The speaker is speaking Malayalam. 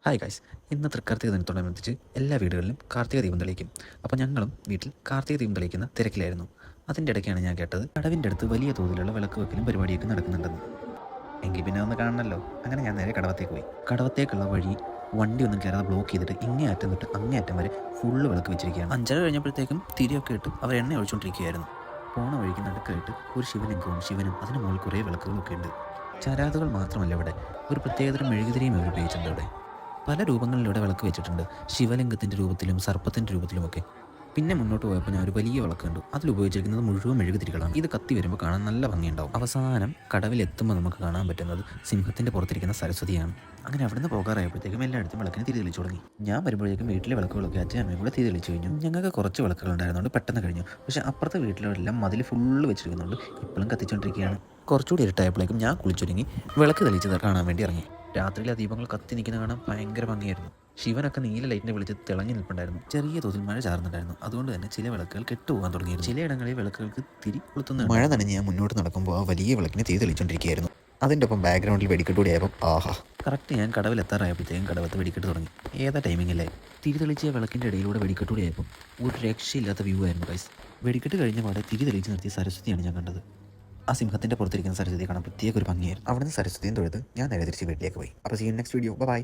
ഹായ് ഗൈസ്, ഇന്ന് തൃക്കാർത്തിക ദിനത്തോടനുബന്ധിച്ച് എല്ലാ വീടുകളിലും കാർത്തിക ദീപം തെളിയിക്കും. അപ്പോൾ ഞങ്ങളും വീട്ടിൽ കാർത്തിക ദീപം തെളിയിക്കുന്ന തിരക്കിലായിരുന്നു. അതിൻ്റെ ഇടയ്ക്കാണ് ഞാൻ കേട്ടത് കടവിൻ്റെ അടുത്ത് വലിയ തോതിലുള്ള വിളക്ക് വെക്കലും പരിപാടിയൊക്കെ നടക്കുന്നുണ്ടെന്ന്. എങ്കിൽ പിന്നെ ഒന്ന് കാണണമല്ലോ. അങ്ങനെ ഞാൻ നേരെ കടവത്തേക്ക് പോയി. കടവത്തേക്കുള്ള വഴി വണ്ടി ഒന്നും കയറാതെ ബ്ലോക്ക് ചെയ്തിട്ട് ഇങ്ങേ അറ്റം തൊട്ട് അങ്ങേ അറ്റം വരെ ഫുള്ള് വിളക്ക് വെച്ചിരിക്കുകയാണ്. 5:30 കഴിഞ്ഞപ്പോഴത്തേക്കും തിരിയൊക്കെ ഇട്ട് അവർ എണ്ണ ഒഴിച്ചുകൊണ്ടിരിക്കുകയായിരുന്നു. പോണ വഴിക്ക് നടുക്കായിട്ട് ഒരു ശിവലിംഗവും ശിവനും അതിന് മുകളിൽ കുറേ വിളക്കുകളൊക്കെ ഉണ്ട്. ചരാതുകൾ മാത്രമല്ല ഇവിടെ, ഒരു പ്രത്യേകതരം മെഴുകുതിരിയും അവർ ഉപയോഗിച്ചിട്ടുണ്ട് ഇവിടെ. പല രൂപങ്ങളിലൂടെ വിളക്ക് വെച്ചിട്ടുണ്ട്. ശിവലിംഗത്തിൻ്റെ രൂപത്തിലും സർപ്പത്തിൻ്റെ രൂപത്തിലുമൊക്കെ. പിന്നെ മുന്നോട്ട് പോയപ്പോൾ ഞാൻ ഒരു വലിയ വിളക്ക് കണ്ടു. അതിൽ ഉപയോഗിച്ചിരിക്കുന്നത് മുഴുവൻ മെഴുകുതിരികളാണ്. ഇത് കത്തി വരുമ്പോൾ കാണാൻ നല്ല ഭംഗിയുണ്ടാവും. അവസാനം കടവിലെത്തുമ്പോൾ നമുക്ക് കാണാൻ പറ്റുന്നത് സിംഹത്തിൻ്റെ പുറത്തിരിക്കുന്ന സരസ്വതിയാണ്. അങ്ങനെ അവിടുന്ന് പോകാറായപ്പോഴത്തേക്കും എല്ലായിടത്തും വിളക്കിന് തിരി തെളിച്ചു തുടങ്ങി. ഞാൻ വരുമ്പോഴേക്കും വീട്ടിലെ വിളക്കുകളൊക്കെ അച്ഛൻ അമ്മയും കൂടെ തിരി തെളിച്ചു കഴിഞ്ഞു. ഞങ്ങൾക്ക് കുറച്ച് വിളക്കുകൾ ഉണ്ടായിരുന്നുകൊണ്ട് പെട്ടെന്ന് കഴിഞ്ഞു. പക്ഷേ അപ്പുറത്തെ വീട്ടിലെല്ലാം മതിൽ ഫുള്ള് വെച്ചിരിക്കുന്നുണ്ട്. ഇപ്പോഴും കത്തിച്ചുകൊണ്ടിരിക്കുകയാണ്. കുറച്ചുകൂടി ഇരുട്ടായപ്പോഴേക്കും ഞാൻ കുളിച്ചൊരുങ്ങി വിളക്ക് തെളിച്ചത് കാണാൻ വേണ്ടി ഇറങ്ങി. രാത്രിയിലെ ദീപങ്ങൾ കത്തി നിൽക്കുന്ന കാണാൻ ഭയങ്കര ഭംഗിയായിരുന്നു. ശിവനൊക്കെ നീല ലൈറ്റിനെ വിളിച്ച് തിളങ്ങി നിൽപ്പുണ്ടായിരുന്നു. ചെറിയ തോതിൽ മഴ ചാർന്നുണ്ടായിരുന്നു. അതുകൊണ്ട് തന്നെ ചില വിളക്കുകൾ കെട്ടുപോകാൻ തുടങ്ങിയിരുന്നു. ചിലയിടങ്ങളിൽ വിളക്കുകൾക്ക് തിരി കൊളുത്തുന്നു. മഴ നനഞ്ഞ് ഞാൻ മുന്നോട്ട് നടക്കുമ്പോൾ ആ വലിയ വിളക്കിനെ തിരി തെളിച്ചുകൊണ്ടിരിക്കുകയായിരുന്നു. അതിൻ്റെ ഒപ്പം ബാക്ക്ഗ്രൗണ്ടിൽ വെടിക്കെട്ടുകൂടി ആയപ്പോൾ ആഹാ. കറക്റ്റ് ഞാൻ കടവിലെത്താറായപ്പോഴത്തേക്കും കടവത്ത് വെടിക്കെട്ട് തുടങ്ങി. ഏതാ ടൈമിങ്ങില്ലേ? തിരി തെളിച്ച വിളക്കിൻ്റെ ഇടയിലൂടെ വെടിക്കെട്ടുകൂടി ആയപ്പോൾ ഒരു രക്ഷയില്ലാത്ത വ്യൂ ആയിരുന്നു ഗൈസ്. വെടിക്കെട്ട് കഴിഞ്ഞ പാടെ തിരി തെളിച്ച് നിർത്തിയ സരസ്വതിയാണ് ഞാൻ കണ്ടത്. ആ സിംഹത്തിൻ്റെ പുറത്തിരിക്കുന്ന സരസ്വതി കാണാൻ പ്രത്യേക ഒരു ഭംഗിയായിരുന്നു. അവിടുന്ന് സരസ്വതിയും തൊഴുത് ഞാൻ നേരെ തിരിച്ച് വീട്ടിലേക്ക് പോയി. അപ്പോൾ see you next video. By.